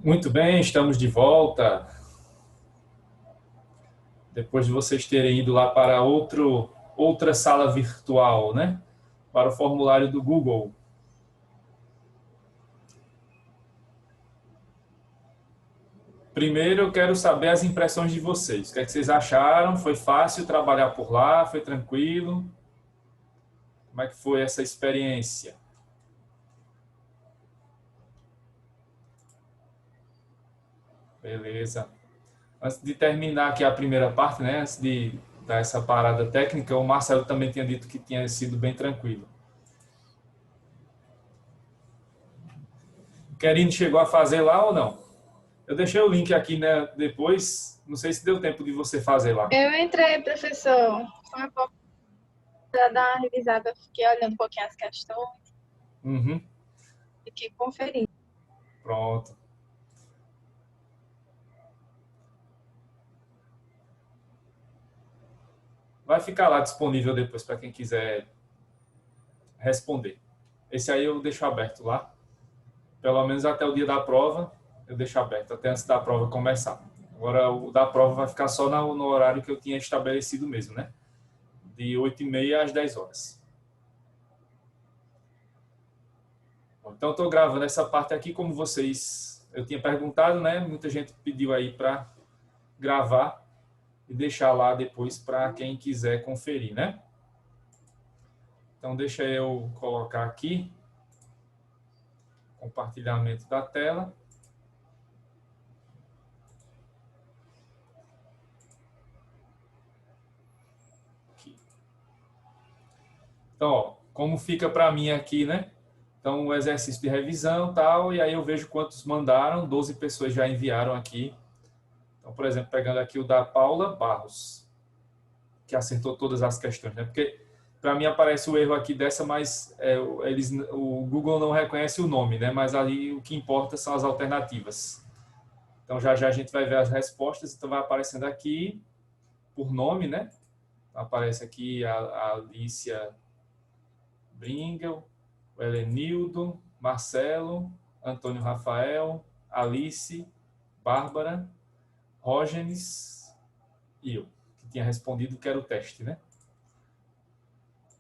Muito bem, estamos de volta. Depois de vocês terem ido lá para outra sala virtual, né? Para o formulário do Google. Primeiro eu quero saber as impressões de vocês. O que é que vocês acharam? Foi fácil trabalhar por lá? Foi tranquilo? Como é que foi essa experiência? Beleza. Antes de terminar aqui a primeira parte, né? Antes de dar essa parada técnica, o Marcelo também tinha dito que tinha sido bem tranquilo. Querine chegou a fazer lá ou não? Eu deixei o link aqui, né, depois. Não sei se deu tempo de você fazer lá. Eu entrei, professor. Foi um pouco para dar uma revisada. Fiquei olhando um pouquinho as questões, Uhum, fiquei conferindo. pronto. Vai ficar lá disponível depois para quem quiser responder. Esse aí eu deixo aberto lá. Pelo menos até o dia da prova, eu deixo aberto, até antes da prova começar. Agora, o da prova vai ficar só no horário que eu tinha estabelecido mesmo, né? De 8h30 às 10 horas. Então, estou gravando essa parte aqui, como vocês... Eu tinha perguntado, né? Muita gente pediu aí para gravar e deixar lá depois para quem quiser conferir, né? Então, deixa eu colocar aqui compartilhamento da tela. Aqui. Então, ó, como fica para mim aqui, né? Então, o exercício de revisão tal, e aí eu vejo quantos mandaram, 12 pessoas já enviaram aqui. Então, por exemplo, pegando aqui o da Paula Barros, que acertou todas as questões, né? Porque para mim aparece o erro aqui dessa, mas o Google não reconhece o nome, né? Mas ali o que importa são as alternativas. Então já já a gente vai ver as respostas, então vai aparecendo aqui por nome, né? Aparece aqui a Alicia Bringel, o Helenildo, Marcelo, Antônio Rafael, Alice, Bárbara, Rógenes e eu, que tinha respondido que era o teste, né?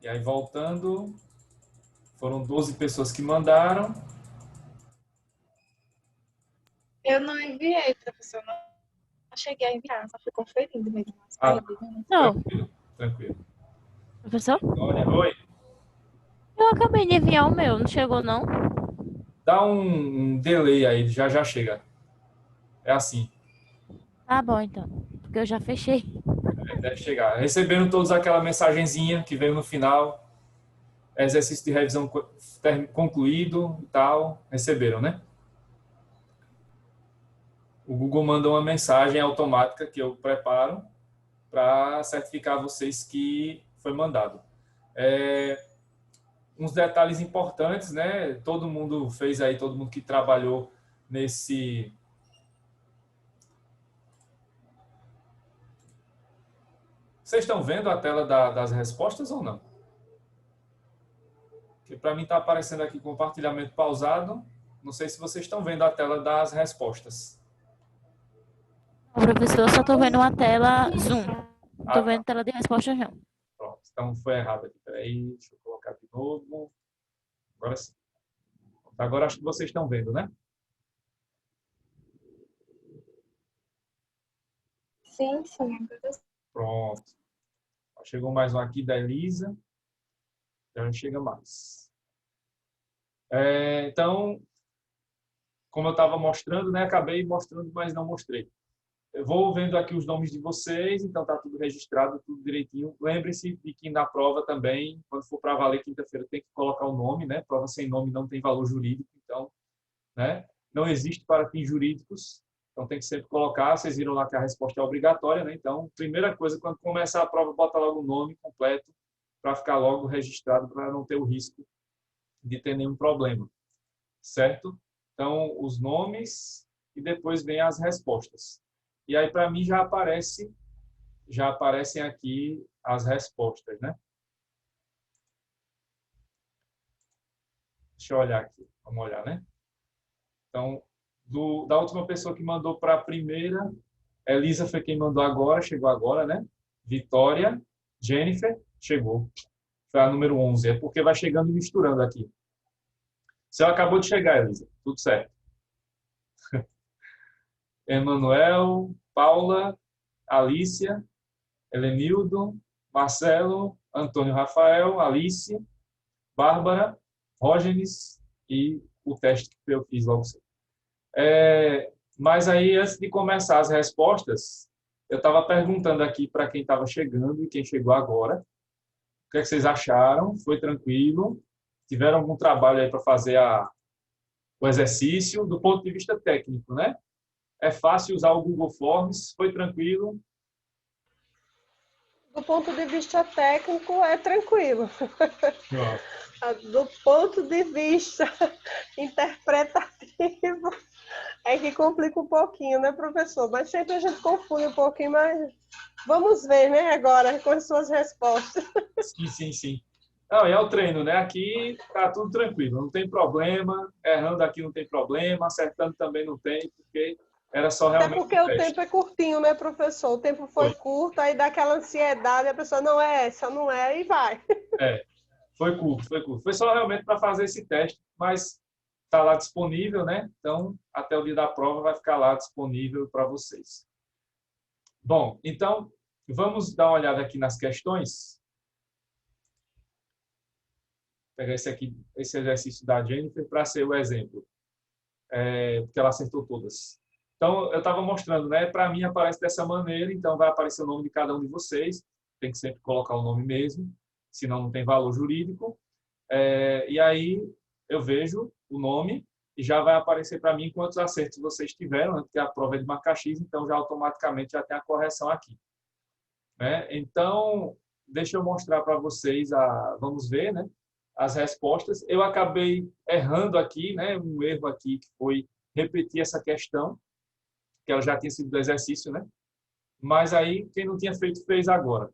E aí voltando, foram 12 pessoas que mandaram. Eu não enviei, professor. Não cheguei a enviar, só fui conferindo mesmo as Ah, perguntas. Né? Não, tranquilo, tranquilo. professor? Vitória, oi. Eu acabei de enviar o meu, não chegou não? Dá um delay aí, já já chega. É assim, Tá bom então, porque eu já fechei. deve chegar. Receberam todos aquela mensagenzinha que veio no final, exercício de revisão concluído e tal, receberam, né? O Google manda uma mensagem automática que eu preparo para certificar vocês que foi mandado. Uns detalhes importantes, né? Todo mundo fez aí, todo mundo que trabalhou nesse. Vocês estão vendo a tela das respostas ou não? Porque para mim está aparecendo aqui compartilhamento pausado. Não sei se vocês estão vendo a tela das respostas. Não, professor, eu só tô vendo uma tela Zoom. Não Ah, tô tá. vendo tela de respostas não. Pronto. Então foi errado aqui. Peraí, deixa eu colocar de novo. Agora sim. Agora acho que vocês estão vendo, né? Sim, sim, professor. Pronto. Chegou mais um aqui da Elisa. Já chega mais. Então, como eu estava mostrando, né? Acabei mostrando, mas não mostrei. Eu vou vendo aqui os nomes de vocês, então está tudo registrado, tudo direitinho. Lembre-se de que na prova também, quando for para valer quinta-feira, tem que colocar o nome, né? Prova sem nome não tem valor jurídico, então, né? Não existe para fins jurídicos, então tem que sempre colocar. Vocês viram lá que a resposta é obrigatória, né? Então, primeira coisa, quando começar a prova, bota logo o nome completo para ficar logo registrado, para não ter o risco de ter nenhum problema, certo? Então, os nomes e depois vem as respostas. E aí, para mim, já aparecem aqui as respostas, né? Deixa eu olhar aqui, vamos olhar, né? Então, Da última pessoa que mandou para a primeira, Elisa foi quem mandou agora, chegou agora, né? Vitória, Jennifer, chegou. Foi a número 11. É porque vai chegando e misturando aqui. Você acabou de chegar, Elisa. Tudo certo. Emanuel, Paula, Alícia, Helenildo, Marcelo, Antônio Rafael, Alice, Bárbara, Rógenes e o teste que eu fiz logo cedo. Mas aí, antes de começar as respostas, eu estava perguntando aqui para quem estava chegando e quem chegou agora. O que é que vocês acharam? Foi tranquilo? Tiveram algum trabalho aí para fazer o exercício? Do ponto de vista técnico, né? É fácil usar o Google Forms? Foi tranquilo? Do ponto de vista técnico, é tranquilo. Pronto. Do ponto de vista interpretativo, é que complica um pouquinho, né, professor? Mas sempre a gente confunde um pouquinho, mas vamos ver, né, agora, com as suas respostas. Sim. Não, é o treino, né? Aqui tá tudo tranquilo, não tem problema. Errando aqui não tem problema, acertando também não tem, porque era só Até realmente porque um o teste. tempo é curtinho, né, professor? O tempo foi curto, aí dá aquela ansiedade, a pessoa não é essa, não é, e vai. Foi curto. Foi só realmente para fazer esse teste, mas está lá disponível, né? Então, até o dia da prova vai ficar lá disponível para vocês. Bom, então, vamos dar uma olhada aqui nas questões. Vou pegar esse exercício da Jennifer para ser o exemplo, porque ela acertou todas. Então, eu estava mostrando, né? Para mim aparece dessa maneira, então vai aparecer o nome de cada um de vocês. Tem que sempre colocar o nome mesmo, senão não tem valor jurídico. E aí eu vejo o nome e já vai aparecer para mim quantos acertos vocês tiveram, né? Porque a prova é de marca X, então já automaticamente já tem a correção aqui. Então, deixa eu mostrar para vocês, vamos ver, né? As respostas. Eu acabei errando aqui, né? Um erro aqui que foi repetir essa questão, que ela já tinha sido do exercício, né? Mas aí, quem não tinha feito, fez agora.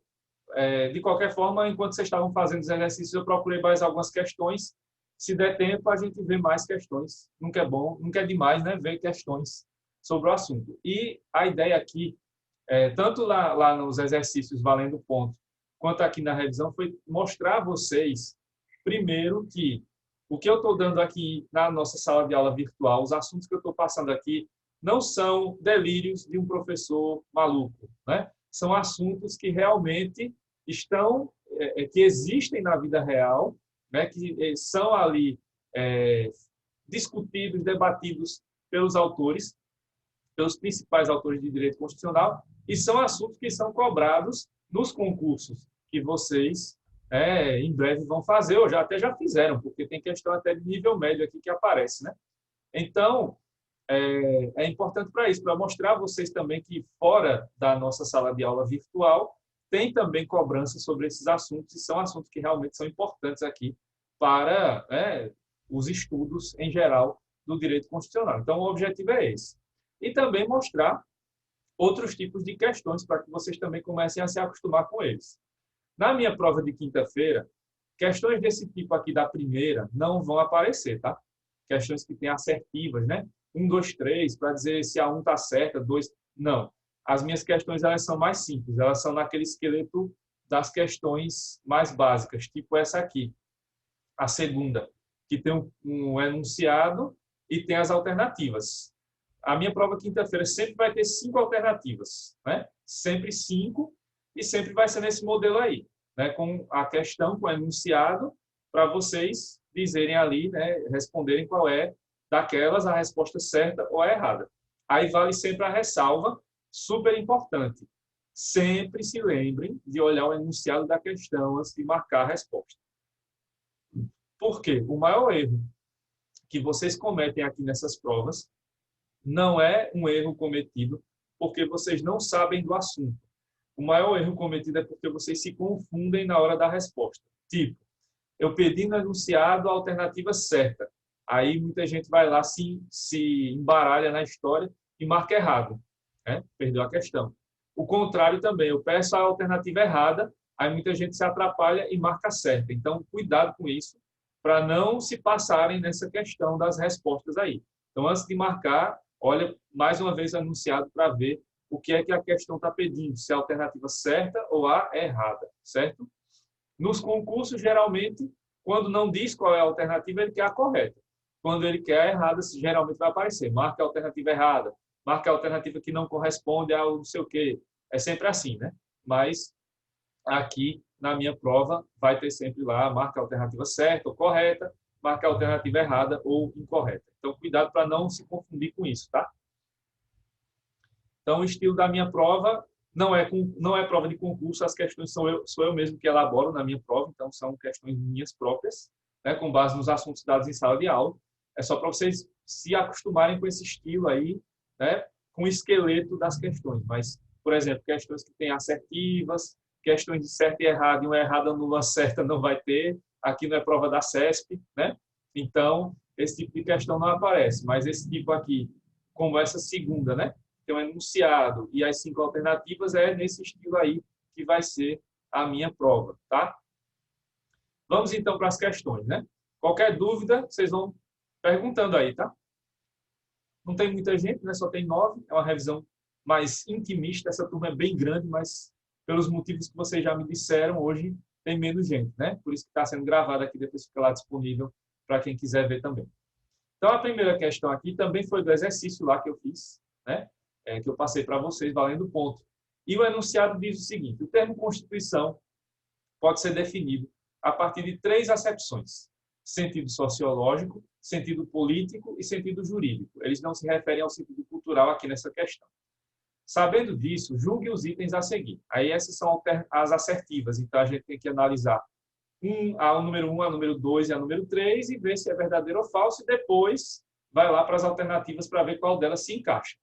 De qualquer forma, enquanto vocês estavam fazendo os exercícios, eu procurei mais algumas questões. Se der tempo, a gente vê mais questões. Nunca é bom, nunca é demais, né? Ver questões sobre o assunto. E a ideia aqui, tanto lá nos exercícios valendo ponto, quanto aqui na revisão, foi mostrar a vocês, primeiro, que o que eu estou dando aqui na nossa sala de aula virtual, os assuntos que eu estou passando aqui, não são delírios de um professor maluco, né? São assuntos que realmente estão, que existem na vida real, né? Que são ali discutidos, debatidos pelos autores, pelos principais autores de direito constitucional, e são assuntos que são cobrados nos concursos que vocês em breve vão fazer, ou até já fizeram, porque tem questão até de nível médio aqui que aparece, né? Então, é importante para isso, para mostrar a vocês também que fora da nossa sala de aula virtual, tem também cobrança sobre esses assuntos, e são assuntos que realmente são importantes aqui para os estudos em geral do direito constitucional. Então, o objetivo é esse. E também mostrar outros tipos de questões para que vocês também comecem a se acostumar com eles. Na minha prova de quinta-feira, questões desse tipo aqui da primeira não vão aparecer, tá? Questões que têm assertivas, né? 1, 2, 3, para dizer se a 1 está certa, 2... Não. As minhas questões elas são mais simples, elas são naquele esqueleto das questões mais básicas, tipo essa aqui, a segunda, que tem um enunciado e tem as alternativas. A minha prova quinta-feira sempre vai ter 5 alternativas, né? Sempre 5, e sempre vai ser nesse modelo aí, né? Com a questão, com o enunciado, para vocês dizerem ali, né? Responderem qual é daquelas a resposta certa ou a errada. Aí vale sempre a ressalva, super importante. Sempre se lembrem de olhar o enunciado da questão antes de marcar a resposta. Por quê? O maior erro que vocês cometem aqui nessas provas não é um erro cometido porque vocês não sabem do assunto. O maior erro cometido é porque vocês se confundem na hora da resposta. Tipo, eu pedi no enunciado a alternativa certa. Aí muita gente vai lá, se embaralha na história e marca errado, né? Perdeu a questão. O contrário também, eu peço a alternativa errada, aí muita gente se atrapalha e marca certa. Então, cuidado com isso, para não se passarem nessa questão das respostas aí. Então, antes de marcar, olha mais uma vez anunciado para ver o que é que a questão está pedindo, se é a alternativa certa ou a errada, certo? Nos concursos, geralmente, quando não diz qual é a alternativa, ele quer a correta. Quando ele quer a errada, geralmente vai aparecer. Marca a alternativa errada, marca a alternativa que não corresponde ao não sei o quê. É sempre assim, né? Mas aqui, na minha prova, vai ter sempre lá, marca a alternativa certa ou correta, marca a alternativa errada ou incorreta. Então, cuidado para não se confundir com isso, tá? Então, o estilo da minha prova não é prova de concurso, as questões sou eu mesmo que elaboro na minha prova, então são questões minhas próprias, né, com base nos assuntos dados em sala de aula. É só para vocês se acostumarem com esse estilo aí, né, com o esqueleto das questões. Mas, por exemplo, questões que têm assertivas, questões de certo e errado, e uma errada numa certa não vai ter, aqui não é prova da CESP, né? Então, esse tipo de questão não aparece, mas esse tipo aqui, como essa segunda, né? Tem um enunciado e as 5 alternativas, é nesse estilo aí que vai ser a minha prova, tá? Vamos então para as questões, né? Qualquer dúvida, vocês vão perguntando aí, tá? Não tem muita gente, né? Só tem 9, é uma revisão mais intimista, essa turma é bem grande, mas pelos motivos que vocês já me disseram, hoje tem menos gente, né? Por isso que está sendo gravado aqui, depois fica lá disponível para quem quiser ver também. Então, a primeira questão aqui também foi do exercício lá que eu fiz, né? Que eu passei para vocês, valendo ponto. E o enunciado diz o seguinte: o termo Constituição pode ser definido a partir de 3 acepções: sentido sociológico, sentido político e sentido jurídico. Eles não se referem ao sentido cultural aqui nessa questão. Sabendo disso, julgue os itens a seguir. Aí essas são as assertivas, então a gente tem que analisar a número 1, a número 2 e a número 3 e ver se é verdadeiro ou falso, e depois vai lá para as alternativas para ver qual delas se encaixa,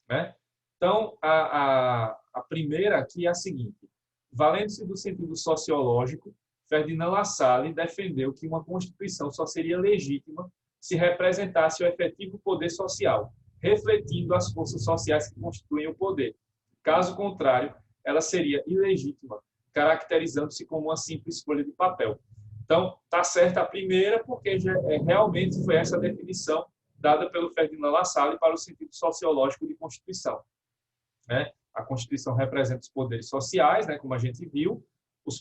né? Então, a primeira aqui é a seguinte: valendo-se do sentido sociológico, Ferdinand Lassalle defendeu que uma Constituição só seria legítima se representasse o efetivo poder social, refletindo as forças sociais que constituem o poder. Caso contrário, ela seria ilegítima, caracterizando-se como uma simples folha de papel. Então, está certa a primeira, porque realmente foi essa a definição dada pelo Ferdinand Lassalle para o sentido sociológico de Constituição, né? A Constituição representa os poderes sociais, né, como a gente viu, os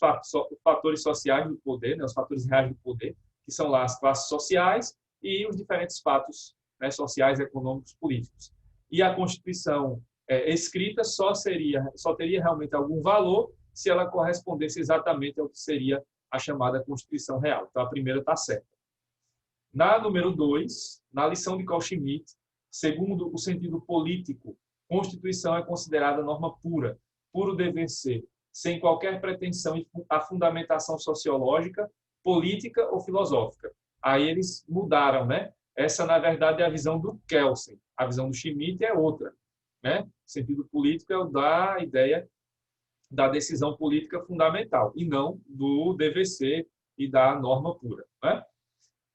fatores sociais do poder, né, os fatores reais do poder, que são lá as classes sociais e os diferentes fatos, né, sociais, econômicos, políticos. E a Constituição escrita só teria realmente algum valor se ela correspondesse exatamente ao que seria a chamada Constituição Real. Então, a primeira está certa. Na número 2, na lição de Carl Schmitt, segundo o sentido político, Constituição é considerada norma pura, puro dever ser, sem qualquer pretensão à fundamentação sociológica, política ou filosófica. Aí eles mudaram, né? Essa, na verdade, é a visão do Kelsen. A visão do Schmitt é outra, né? O sentido político é o da ideia da decisão política fundamental, e não do dever ser e da norma pura, né?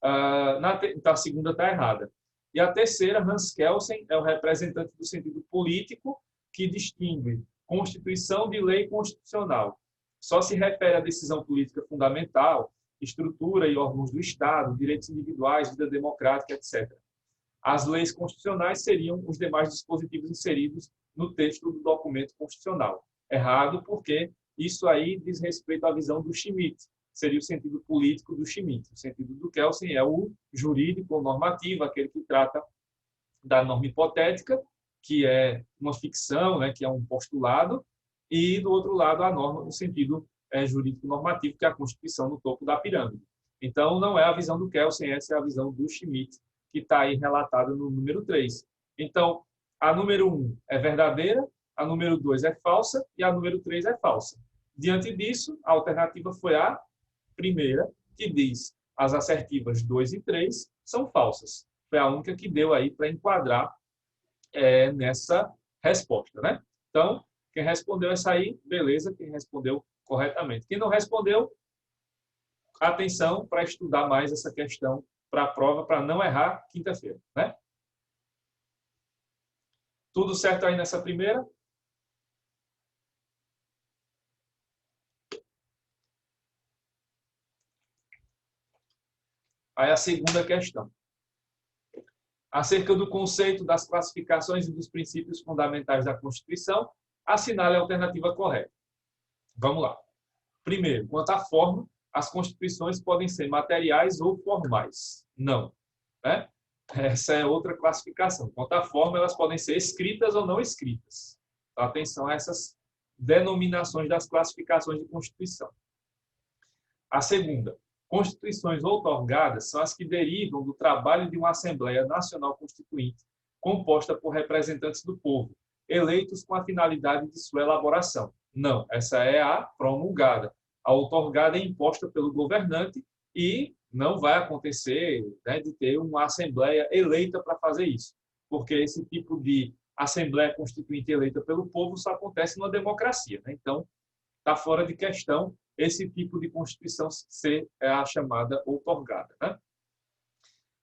A segunda está errada. E a terceira, Hans Kelsen, é o representante do sentido político, que distingue Constituição de lei constitucional. Só se refere à decisão política fundamental, estrutura e órgãos do Estado, direitos individuais, vida democrática, etc. As leis constitucionais seriam os demais dispositivos inseridos no texto do documento constitucional. Errado, porque isso aí diz respeito à visão do Schmitt, seria o sentido político do Schmitt. O sentido do Kelsen é o jurídico ou normativo, aquele que trata da norma hipotética, que é uma ficção, né, que é um postulado, e, do outro lado, a norma no sentido jurídico normativo, que é a Constituição no topo da pirâmide. Então, não é a visão do Kelsen, essa é a visão do Schmitt, que está aí relatada no número 3. Então, a número 1 é verdadeira, a número 2 é falsa e a número 3 é falsa. Diante disso, a alternativa foi a primeira, que diz as assertivas 2 e 3 são falsas. Foi a única que deu aí para enquadrar nessa resposta, né? Então, quem respondeu essa aí, beleza, quem respondeu corretamente. Quem não respondeu, atenção para estudar mais essa questão para a prova, para não errar quinta-feira, né? Tudo certo aí nessa primeira? Aí a segunda questão. Acerca do conceito das classificações e dos princípios fundamentais da Constituição, assinale a alternativa correta. Vamos lá. Primeiro, quanto à forma, as constituições podem ser materiais ou formais. Não. Né? Essa é outra classificação. Quanto à forma, elas podem ser escritas ou não escritas. Então, atenção a essas denominações das classificações de Constituição. A segunda, constituições outorgadas são as que derivam do trabalho de uma Assembleia Nacional Constituinte, composta por representantes do povo, eleitos com a finalidade de sua elaboração. Não, essa é a promulgada. A outorgada é imposta pelo governante e não vai acontecer, né, de ter uma Assembleia eleita para fazer isso, porque esse tipo de Assembleia Constituinte eleita pelo povo só acontece numa democracia. Né? Então, está fora de questão esse tipo de Constituição ser a chamada outorgada. Né?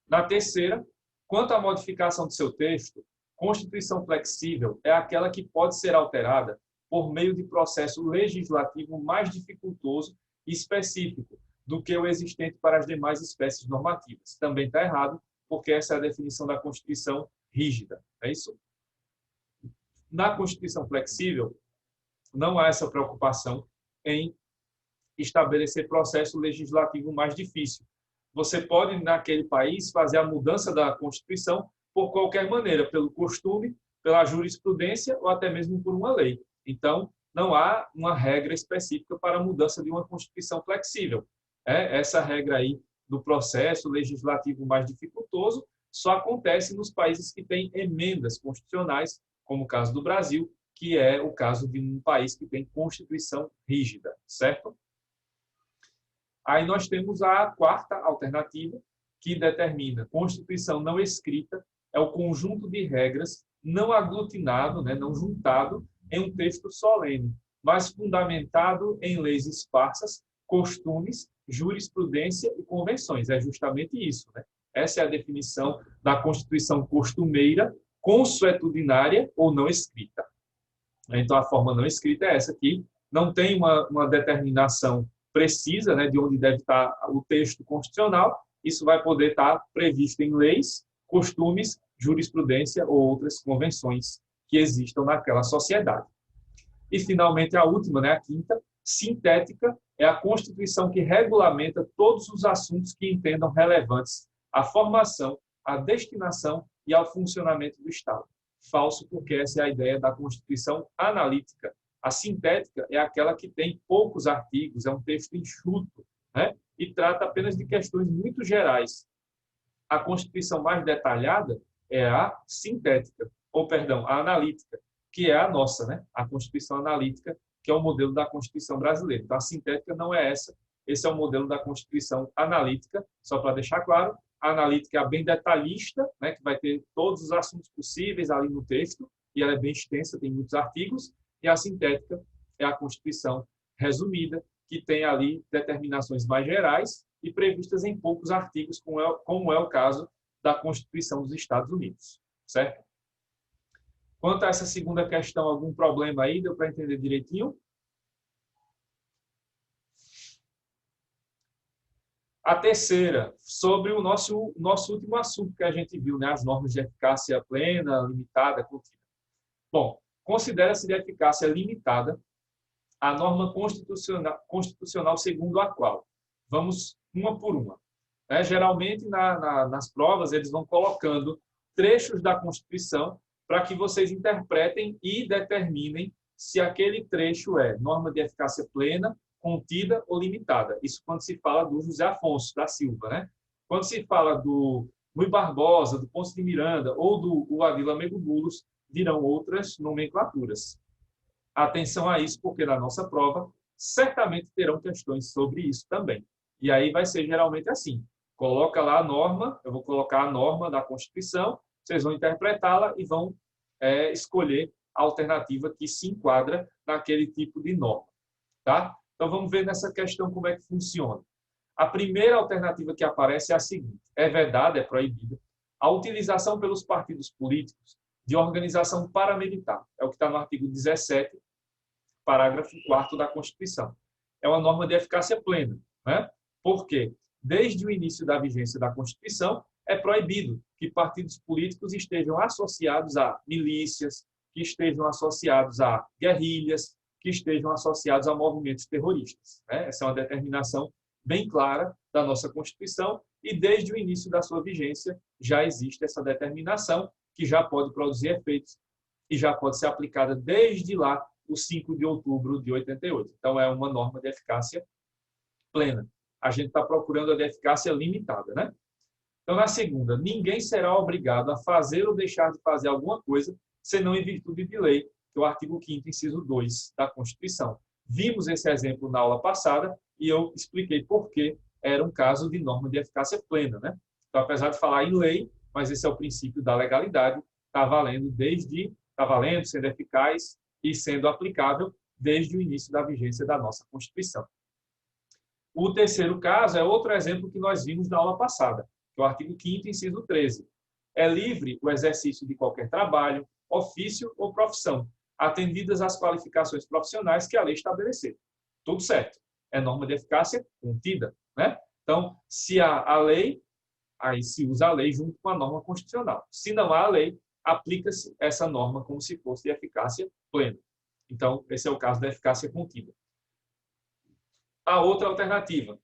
Na terceira, quanto à modificação do seu texto, Constituição flexível é aquela que pode ser alterada por meio de processo legislativo mais dificultoso e específico do que o existente para as demais espécies normativas. Também está errado, porque essa é a definição da Constituição rígida. É isso? Na Constituição flexível, não há essa preocupação em estabelecer processo legislativo mais difícil. Você pode, naquele país, fazer a mudança da Constituição por qualquer maneira, pelo costume, pela jurisprudência ou até mesmo por uma lei. Então, não há uma regra específica para a mudança de uma Constituição flexível. Essa regra aí do processo legislativo mais dificultoso só acontece nos países que têm emendas constitucionais, como o caso do Brasil, que é o caso de um país que tem Constituição rígida, certo? Aí nós temos a quarta alternativa, que determina Constituição não escrita, é o conjunto de regras não aglutinado, né, não juntado em um texto solene, mas fundamentado em leis esparsas, costumes, jurisprudência e convenções. É justamente isso. Né? Essa é a definição da Constituição costumeira, consuetudinária ou não escrita. Então, a forma não escrita é essa aqui. Não tem uma determinação precisa, né, de onde deve estar o texto constitucional. Isso vai poder estar previsto em leis, costumes, jurisprudência ou outras convenções que existam naquela sociedade. E, finalmente, a última, né, a quinta, sintética, é a Constituição que regulamenta todos os assuntos que entendam relevantes à formação, à destinação e ao funcionamento do Estado. Falso, porque essa é a ideia da Constituição analítica. A sintética é aquela que tem poucos artigos, é um texto enxuto, né, e trata apenas de questões muito gerais. A Constituição mais detalhada é a sintética, ou, perdão, a analítica, que é a nossa, né? A Constituição analítica, que é o modelo da Constituição brasileira. Então, a sintética não é essa. Esse é o modelo da Constituição analítica, só para deixar claro. A analítica é a bem detalhista, né? Que vai ter todos os assuntos possíveis ali no texto, e ela é bem extensa, tem muitos artigos. E a sintética é a Constituição resumida, que tem ali determinações mais gerais e previstas em poucos artigos, como é o caso da Constituição dos Estados Unidos. Certo? Quanto a essa segunda questão, algum problema aí? Deu para entender direitinho? A terceira, sobre o nosso último assunto que a gente viu, né? As normas de eficácia plena, limitada, contínua. Bom, considera-se de eficácia limitada a norma constitucional segundo a qual, vamos uma por uma. Né? Geralmente, nas provas, eles vão colocando trechos da Constituição para que vocês interpretem e determinem se aquele trecho é norma de eficácia plena, contida ou limitada. Isso quando se fala do José Afonso da Silva. Né? Quando se fala do Rui Barbosa, do Ponce de Miranda ou do Avila Mego Bulos, virão outras nomenclaturas. Atenção a isso, porque na nossa prova certamente terão questões sobre isso também. E aí vai ser geralmente assim. Coloca lá a norma, eu vou colocar a norma da Constituição, vocês vão interpretá-la e vão escolher a alternativa que se enquadra naquele tipo de norma. Tá? Então, vamos ver nessa questão como é que funciona. A primeira alternativa que aparece é a seguinte. É vedada, é proibida, a utilização pelos partidos políticos de organização paramilitar. É o que está no artigo 17, parágrafo 4º da Constituição. É uma norma de eficácia plena. Né? Por quê? Desde o início da vigência da Constituição, é proibido que partidos políticos estejam associados a milícias, que estejam associados a guerrilhas, que estejam associados a movimentos terroristas. Essa é uma determinação bem clara da nossa Constituição e desde o início da sua vigência já existe essa determinação que já pode produzir efeitos e já pode ser aplicada desde lá, o 5 de outubro de 88. Então, é uma norma de eficácia plena. A gente está procurando a de eficácia limitada, né? Então, na segunda, ninguém será obrigado a fazer ou deixar de fazer alguma coisa, senão em virtude de lei, que é o artigo 5º, inciso 2 da Constituição. Vimos esse exemplo na aula passada e eu expliquei por que era um caso de norma de eficácia plena, né? Então, apesar de falar em lei, mas esse é o princípio da legalidade, está valendo, sendo eficaz e sendo aplicável desde o início da vigência da nossa Constituição. O terceiro caso é outro exemplo que nós vimos na aula passada, que é o artigo 5º, inciso 13. É livre o exercício de qualquer trabalho, ofício ou profissão, atendidas as qualificações profissionais que a lei estabelecer. Tudo certo. É norma de eficácia contida, né? Então, se há a lei, aí se usa a lei junto com a norma constitucional. Se não há a lei, aplica-se essa norma como se fosse de eficácia plena. Então, esse é o caso da eficácia contida. A outra alternativa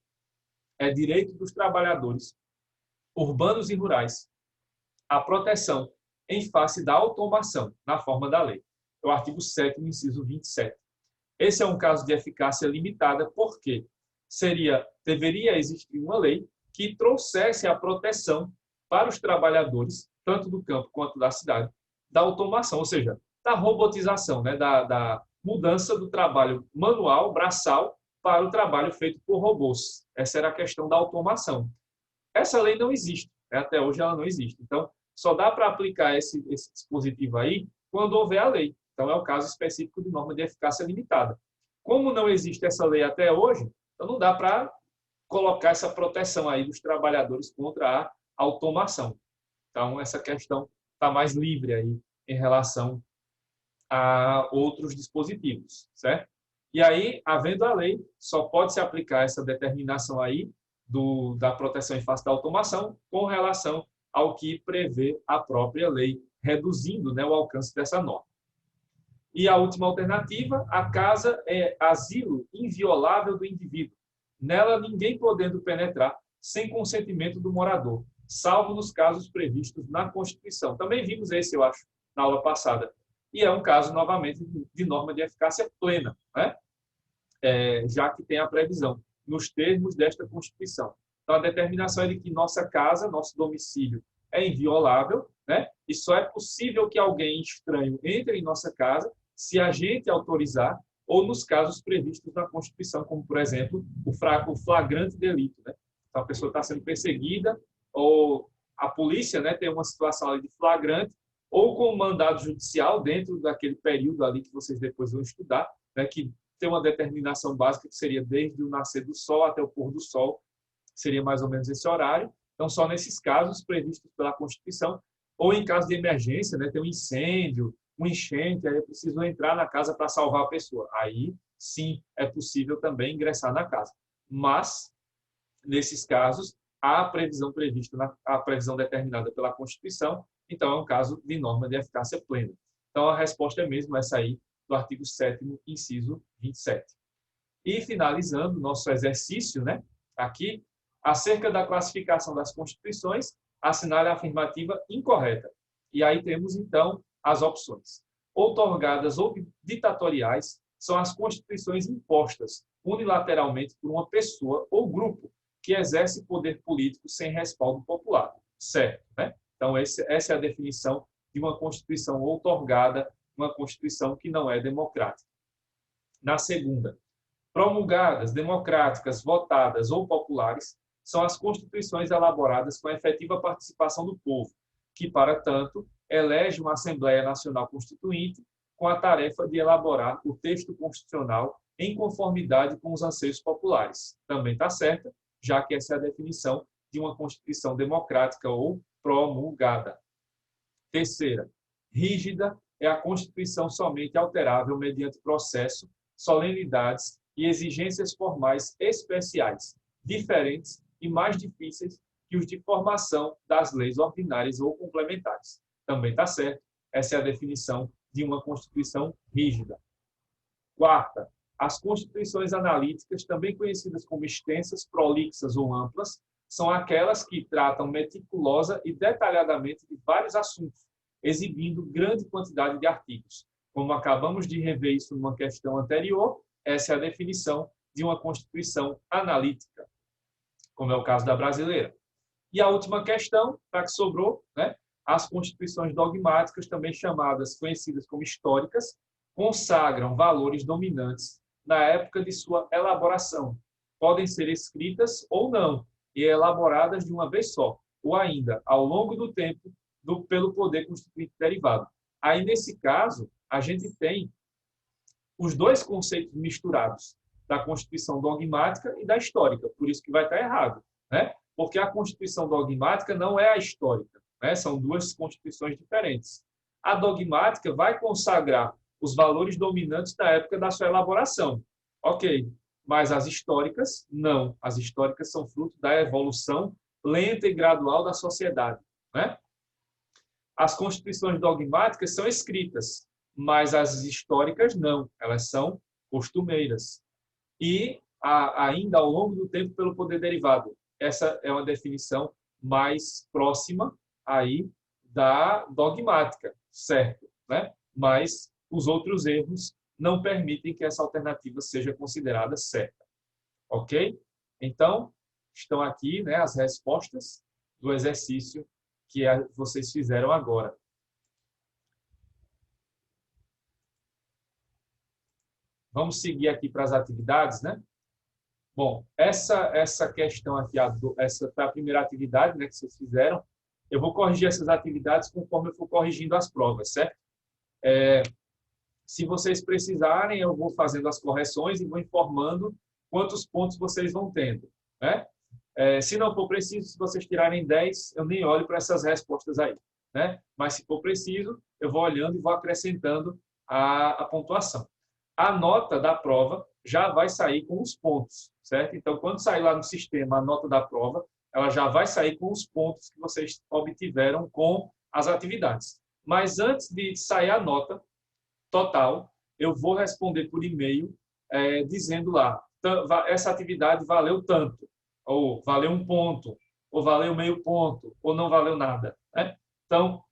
é direito dos trabalhadores urbanos e rurais à proteção em face da automação, na forma da lei. É o artigo 7º, inciso 27. Esse é um caso de eficácia limitada, porque deveria existir uma lei que trouxesse a proteção para os trabalhadores, tanto do campo quanto da cidade, da automação, ou seja, da robotização, né? da mudança do trabalho manual, braçal, para o trabalho feito por robôs. Essa era a questão da automação. Essa lei não existe, né? Até hoje ela não existe. Então, só dá para aplicar esse dispositivo aí quando houver a lei. Então, é o caso específico de norma de eficácia limitada. Como não existe essa lei até hoje, então não dá para colocar essa proteção aí dos trabalhadores contra a automação. Então, essa questão está mais livre aí em relação a outros dispositivos, certo? E aí, havendo a lei, só pode se aplicar essa determinação aí da proteção em face da automação com relação ao que prevê a própria lei, reduzindo, né, o alcance dessa norma. E a última alternativa, a casa é asilo inviolável do indivíduo. Nela, ninguém podendo penetrar sem consentimento do morador, salvo nos casos previstos na Constituição. Também vimos esse, eu acho, na aula passada. E é um caso, novamente, de norma de eficácia plena, né? Já que tem a previsão, nos termos desta Constituição. Então, a determinação é de que nossa casa, nosso domicílio, é inviolável, né? E só é possível que alguém estranho entre em nossa casa se a gente autorizar ou nos casos previstos na Constituição, como, por exemplo, o flagrante delito, né? Então, a pessoa está sendo perseguida ou a polícia, né, tem uma situação ali de flagrante ou com mandado judicial dentro daquele período ali que vocês depois vão estudar, né, que tem uma determinação básica que seria desde o nascer do sol até o pôr do sol, seria mais ou menos esse horário. Então, só nesses casos previstos pela Constituição, ou em caso de emergência, né, tem um incêndio, uma enchente, aí é preciso entrar na casa para salvar a pessoa. Aí, sim, é possível também ingressar na casa. Mas, nesses casos, há a previsão prevista, a previsão determinada pela Constituição, então é um caso de norma de eficácia plena. Então, a resposta é mesmo essa aí, do artigo 7º, inciso 27. E, finalizando nosso exercício, né, aqui, acerca da classificação das constituições, assinale a afirmativa incorreta. E aí temos, então, as opções. Outorgadas ou ditatoriais são as constituições impostas unilateralmente por uma pessoa ou grupo que exerce poder político sem respaldo popular. Certo, né? Então, essa é a definição de uma constituição outorgada, uma constituição que não é democrática. Na segunda, promulgadas, democráticas, votadas ou populares, são as constituições elaboradas com a efetiva participação do povo, que, para tanto, elege uma Assembleia Nacional Constituinte com a tarefa de elaborar o texto constitucional em conformidade com os anseios populares. Também está certa, já que essa é a definição de uma Constituição democrática ou promulgada. Terceira, rígida é a Constituição somente alterável mediante processo, solenidades e exigências formais especiais, diferentes e mais difíceis que os de formação das leis ordinárias ou complementares. Também está certo. Essa é a definição de uma Constituição rígida. Quarta, as constituições analíticas, também conhecidas como extensas, prolixas ou amplas, são aquelas que tratam meticulosa e detalhadamente de vários assuntos, exibindo grande quantidade de artigos. Como acabamos de rever isso numa questão anterior, essa é a definição de uma Constituição analítica, como é o caso da brasileira. E a última questão, para que sobrou, né? As constituições dogmáticas, também chamadas, conhecidas como históricas, consagram valores dominantes na época de sua elaboração. Podem ser escritas ou não, e elaboradas de uma vez só, ou ainda, ao longo do tempo, pelo poder constituinte derivado. Aí, nesse caso, a gente tem os dois conceitos misturados, da Constituição dogmática e da histórica, por isso que vai estar errado, né? Porque a Constituição dogmática não é a histórica, né? São duas constituições diferentes. A dogmática vai consagrar os valores dominantes da época da sua elaboração. Ok, mas as históricas, não. As históricas são fruto da evolução lenta e gradual da sociedade, né? As constituições dogmáticas são escritas, mas as históricas não. Elas são costumeiras. E ainda ao longo do tempo pelo poder derivado. Essa é uma definição mais próxima aí da dogmática, certo, né? Mas os outros erros não permitem que essa alternativa seja considerada certa. Ok? Então, estão aqui, né, as respostas do exercício que vocês fizeram agora. Vamos seguir aqui para as atividades, né? Bom, essa questão aqui, essa foi a primeira atividade, né, que vocês fizeram. Eu vou corrigir essas atividades conforme eu for corrigindo as provas, certo? Se vocês precisarem, eu vou fazendo as correções e vou informando quantos pontos vocês vão tendo, né? Se não for preciso, se vocês tirarem 10, eu nem olho para essas respostas aí, né? Mas se for preciso, eu vou olhando e vou acrescentando a pontuação. A nota da prova já vai sair com os pontos, certo? Então, quando sair lá no sistema a nota da prova, ela já vai sair com os pontos que vocês obtiveram com as atividades. Mas antes de sair a nota total, eu vou responder por e-mail dizendo lá, essa atividade valeu tanto, ou valeu 1 ponto, ou valeu meio ponto, ou não valeu nada, né? Então,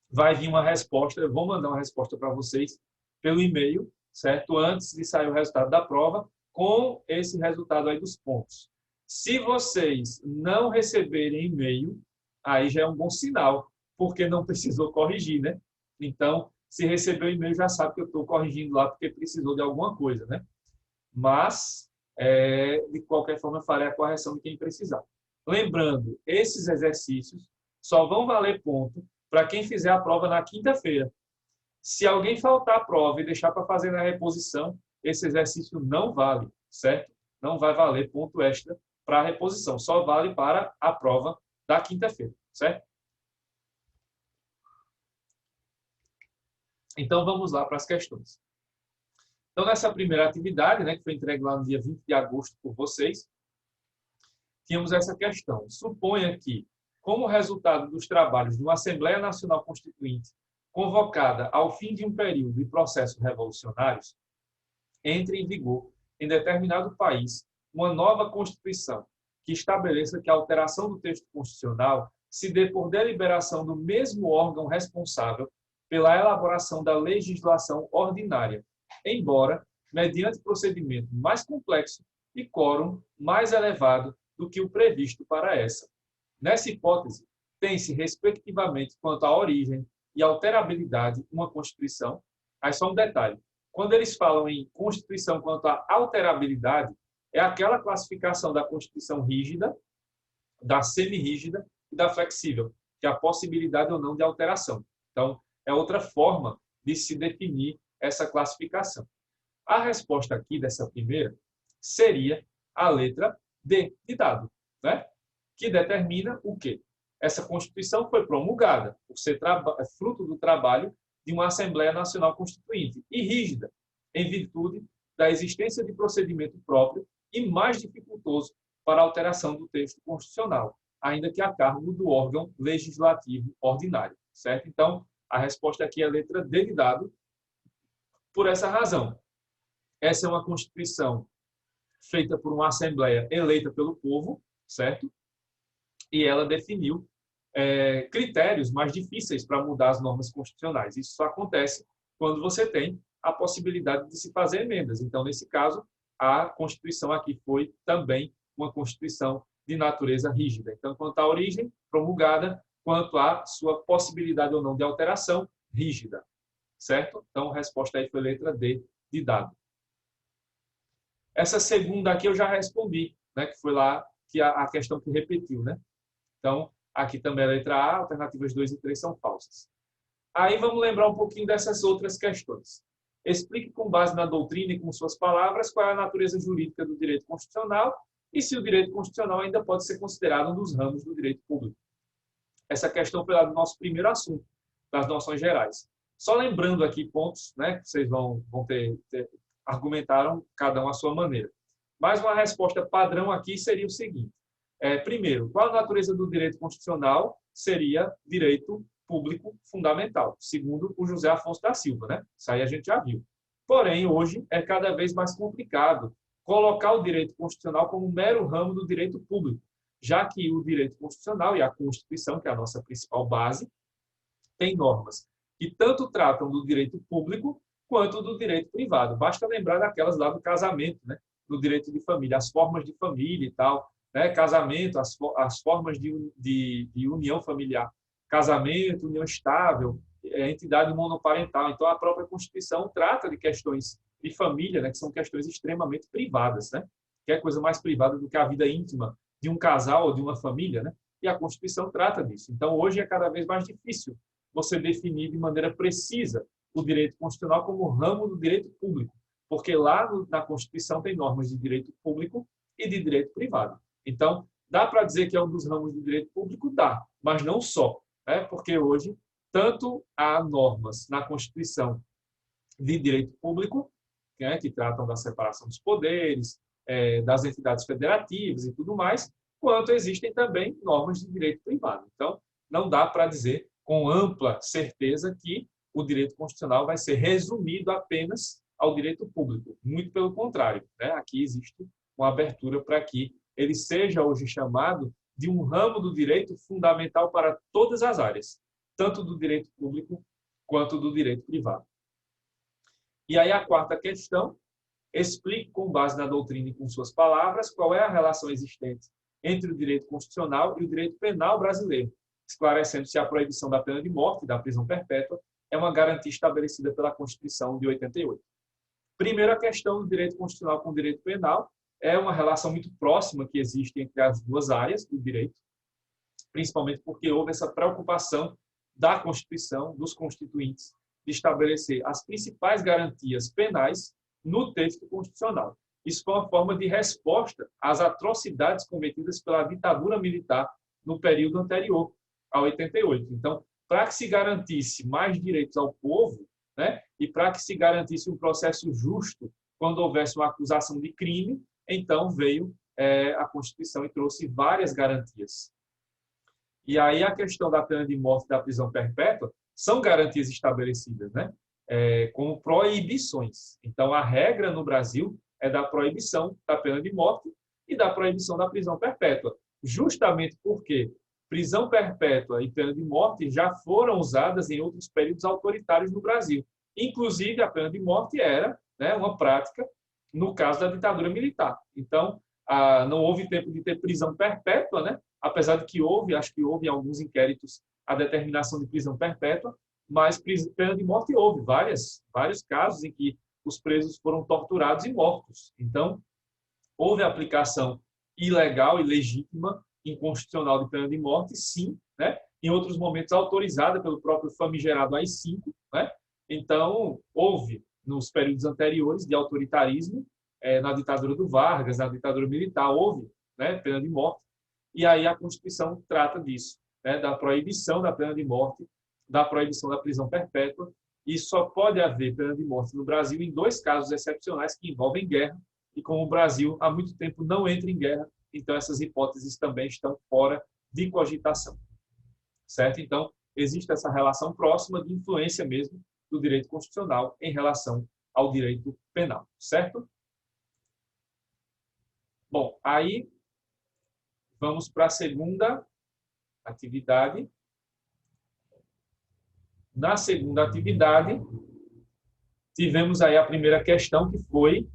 vai vir uma resposta, eu vou mandar uma resposta para vocês pelo e-mail, certo? Antes de sair o resultado da prova, com esse resultado aí dos pontos. Se vocês não receberem e-mail, aí já é um bom sinal, porque não precisou corrigir, né? Então, se recebeu e-mail, já sabe que eu estou corrigindo lá porque precisou de alguma coisa, né? Mas, de qualquer forma, eu farei a correção de quem precisar. Lembrando, esses exercícios só vão valer ponto para quem fizer a prova na quinta-feira. Se alguém faltar a prova e deixar para fazer na reposição, esse exercício não vale, certo? Não vai valer ponto extra para a reposição, só vale para a prova da quinta-feira, certo? Então, vamos lá para as questões. Então, nessa primeira atividade, né, que foi entregue lá no dia 20 de agosto por vocês, tínhamos essa questão. Suponha que, como resultado dos trabalhos de uma Assembleia Nacional Constituinte, convocada ao fim de um período e processos revolucionários, entre em vigor, em determinado país, uma nova Constituição que estabeleça que a alteração do texto constitucional se dê por deliberação do mesmo órgão responsável pela elaboração da legislação ordinária, embora mediante procedimento mais complexo e quórum mais elevado do que o previsto para essa. Nessa hipótese, tem-se, respectivamente, quanto à origem e alterabilidade, uma Constituição. Aí só um detalhe. Quando eles falam em Constituição quanto à alterabilidade, é aquela classificação da Constituição rígida, da semi-rígida e da flexível, que é a possibilidade ou não de alteração. Então, é outra forma de se definir essa classificação. A resposta aqui dessa primeira seria a letra D de dado, né? Que determina o quê? Essa Constituição foi promulgada por ser fruto do trabalho de uma Assembleia Nacional Constituinte e rígida, em virtude da existência de procedimento próprio e mais dificultoso para a alteração do texto constitucional. ainda que a cargo do órgão legislativo ordinário, certo? Então, a resposta aqui é a letra D de dado, por essa razão. Essa é uma Constituição feita por uma Assembleia eleita pelo povo, certo? E ela definiu critérios mais difíceis para mudar as normas constitucionais. Isso só acontece quando você tem a possibilidade de se fazer emendas. Então, nesse caso, a Constituição aqui foi também uma Constituição de natureza rígida. Então, quanto à origem, promulgada, quanto à sua possibilidade ou não de alteração, rígida. Certo? Então, a resposta aí foi letra D de dado. Essa segunda aqui eu já respondi, né? Que foi lá que a questão que repetiu, né? Então, aqui também a letra A, alternativas 2 e 3 são falsas. Aí vamos lembrar um pouquinho dessas outras questões. Explique com base na doutrina e com suas palavras qual é a natureza jurídica do direito constitucional e se o direito constitucional ainda pode ser considerado um dos ramos do direito público. Essa questão foi lá do nosso primeiro assunto, das noções gerais. Só lembrando aqui pontos, né, que vocês vão argumentaram cada um à sua maneira. Mas uma resposta padrão aqui seria o seguinte. Primeiro, qual a natureza do direito constitucional? Seria direito público fundamental, segundo o José Afonso da Silva, né? Isso aí a gente já viu. Porém, hoje é cada vez mais complicado colocar o direito constitucional como um mero ramo do direito público, já que o direito constitucional e a Constituição, que é a nossa principal base, tem normas que tanto tratam do direito público quanto do direito privado. Basta lembrar daquelas lá do casamento, né? Do direito de família, as formas de família e tal, né? Casamento, as formas de união familiar, casamento, união estável, entidade monoparental. Então, a própria Constituição trata de questões de família, né? Que são questões extremamente privadas, né? Que é coisa mais privada do que a vida íntima de um casal ou de uma família, né? E a Constituição trata disso. Então, hoje é cada vez mais difícil você definir de maneira precisa o direito constitucional como ramo do direito público, porque lá na Constituição tem normas de direito público e de direito privado. Então, dá para dizer que é um dos ramos do direito público? Dá, mas não só, né? Porque hoje, tanto há normas na Constituição de direito público, né, que tratam da separação dos poderes, das entidades federativas e tudo mais, quanto existem também normas de direito privado. Então, não dá para dizer com ampla certeza que o direito constitucional vai ser resumido apenas ao direito público. Muito pelo contrário, né? Aqui existe uma abertura para que ele seja hoje chamado de um ramo do direito fundamental para todas as áreas, tanto do direito público quanto do direito privado. E aí a quarta questão, explique com base na doutrina e com suas palavras qual é a relação existente entre o direito constitucional e o direito penal brasileiro, esclarecendo se a proibição da pena de morte e da prisão perpétua é uma garantia estabelecida pela Constituição de 88. Primeiro, a questão do direito constitucional com o direito penal é uma relação muito próxima que existe entre as duas áreas do direito, principalmente porque houve essa preocupação da Constituição, dos constituintes, de estabelecer as principais garantias penais no texto constitucional. Isso foi uma forma de resposta às atrocidades cometidas pela ditadura militar no período anterior a 88. Então, para que se garantisse mais direitos ao povo, né, e para que se garantisse um processo justo quando houvesse uma acusação de crime, então veio a Constituição e trouxe várias garantias. E aí a questão da pena de morte e da prisão perpétua são garantias estabelecidas, né, como proibições. Então, a regra no Brasil é da proibição da pena de morte e da proibição da prisão perpétua, justamente porque prisão perpétua e pena de morte já foram usadas em outros períodos autoritários no Brasil. Inclusive, a pena de morte era, né, uma prática no caso da ditadura militar. Então, não houve tempo de ter prisão perpétua, né? Apesar de que acho que houve em alguns inquéritos a determinação de prisão perpétua, mas pena de morte houve vários casos em que os presos foram torturados e mortos. Então, houve aplicação ilegal e legítima, inconstitucional de pena de morte, sim, né? Em outros momentos autorizada pelo próprio famigerado AI-5, né? Então, houve, nos períodos anteriores de autoritarismo, na ditadura do Vargas, na ditadura militar, houve, né, pena de morte, e aí a Constituição trata disso, né, da proibição da pena de morte, da proibição da prisão perpétua, e só pode haver pena de morte no Brasil em 2 casos excepcionais que envolvem guerra, e como o Brasil há muito tempo não entra em guerra, então essas hipóteses também estão fora de cogitação. Certo? Então, existe essa relação próxima de influência mesmo do direito constitucional em relação ao direito penal. Certo? Bom, aí vamos para a segunda atividade. Na segunda atividade, tivemos aí a primeira questão, que foi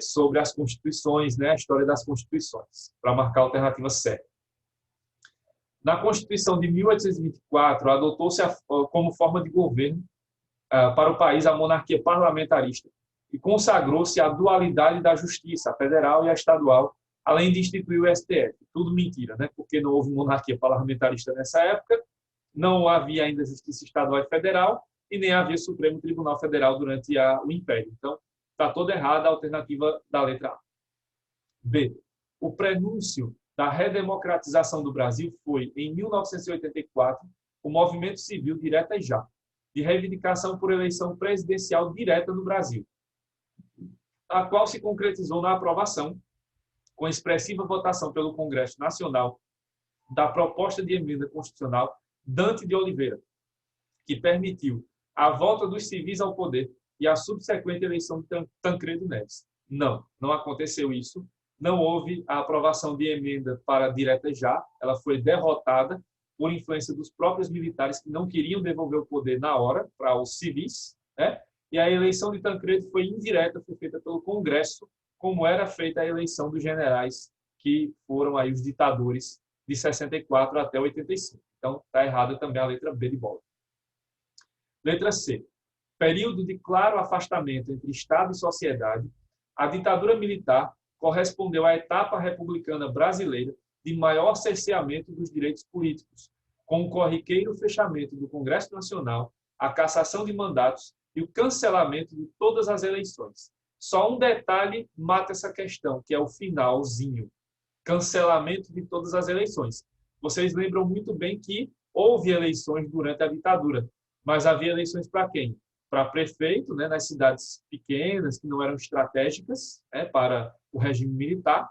sobre as constituições, né, a história das constituições, para marcar a alternativa certa. Na Constituição de 1824, adotou-se como forma de governo para o país a monarquia parlamentarista e consagrou-se a dualidade da justiça, a federal e a estadual, além de instituir o STF. Tudo mentira, né? Porque não houve monarquia parlamentarista nessa época, não havia ainda justiça estadual e federal, e nem havia Supremo Tribunal Federal durante o Império. Então, está toda errada a alternativa da letra A. B. O prenúncio da redemocratização do Brasil foi, em 1984, o movimento civil Direta Já, de reivindicação por eleição presidencial direta no Brasil, a qual se concretizou na aprovação, com expressiva votação pelo Congresso Nacional, da proposta de emenda constitucional Dante de Oliveira, que permitiu a volta dos civis ao poder e a subsequente eleição de Tancredo Neves. Não aconteceu isso. Não houve a aprovação de emenda para direta já. Ela foi derrotada por influência dos próprios militares que não queriam devolver o poder na hora para os civis, né? E a eleição de Tancredo foi indireta, foi feita pelo Congresso, como era feita a eleição dos generais que foram aí os ditadores de 64 até 85. Então, está errada também a letra B de bola. Letra C. Período de claro afastamento entre Estado e sociedade, a ditadura militar correspondeu à etapa republicana brasileira de maior cerceamento dos direitos políticos, com o corriqueiro fechamento do Congresso Nacional, a cassação de mandatos e o cancelamento de todas as eleições. Só um detalhe mata essa questão, que é o finalzinho. Cancelamento de todas as eleições. Vocês lembram muito bem que houve eleições durante a ditadura, mas havia eleições para quem? Para prefeito, né, nas cidades pequenas, que não eram estratégicas, né, para o regime militar.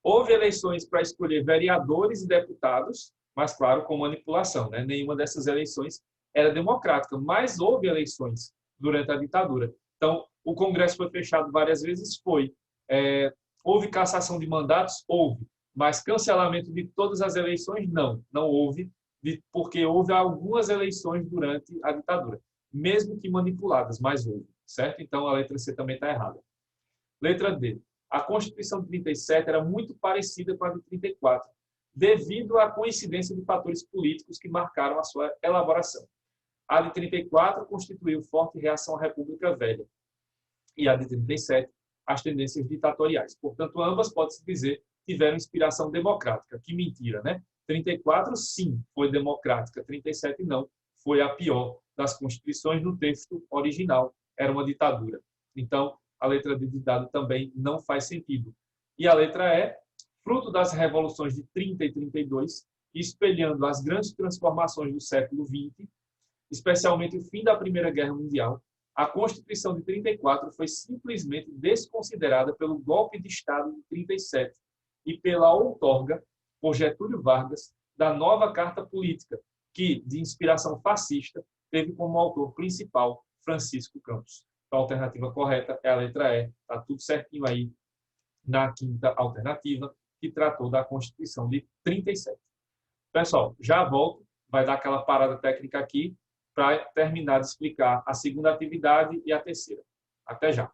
Houve eleições para escolher vereadores e deputados, mas, claro, com manipulação, né? Nenhuma dessas eleições era democrática, mas houve eleições durante a ditadura. Então, o Congresso foi fechado várias vezes, houve cassação de mandatos? Houve. Mas cancelamento de todas as eleições? Não houve, porque houve algumas eleições durante a ditadura, mesmo que manipuladas, mas houve, certo? Então, a letra C também está errada. Letra D. A Constituição de 37 era muito parecida com a de 34, devido à coincidência de fatores políticos que marcaram a sua elaboração. A de 34 constituiu forte reação à República Velha, e a de 37, as tendências ditatoriais. Portanto, ambas, pode-se dizer, tiveram inspiração democrática. Que mentira, né? 34, sim, foi democrática. 37, não. Foi a pior das constituições no texto original. Era uma ditadura. Então, a letra D de dado também não faz sentido. E a letra E, fruto das revoluções de 30 e 32, espelhando as grandes transformações do século XX, especialmente o fim da Primeira Guerra Mundial, a Constituição de 34 foi simplesmente desconsiderada pelo golpe de Estado de 37 e pela outorga, por Getúlio Vargas, da nova Carta Política, que, de inspiração fascista, teve como autor principal Francisco Campos. Então, a alternativa correta é a letra E. Está tudo certinho aí na quinta alternativa, que tratou da Constituição de 37. Pessoal, já volto, vai dar aquela parada técnica aqui para terminar de explicar a segunda atividade e a terceira. Até já.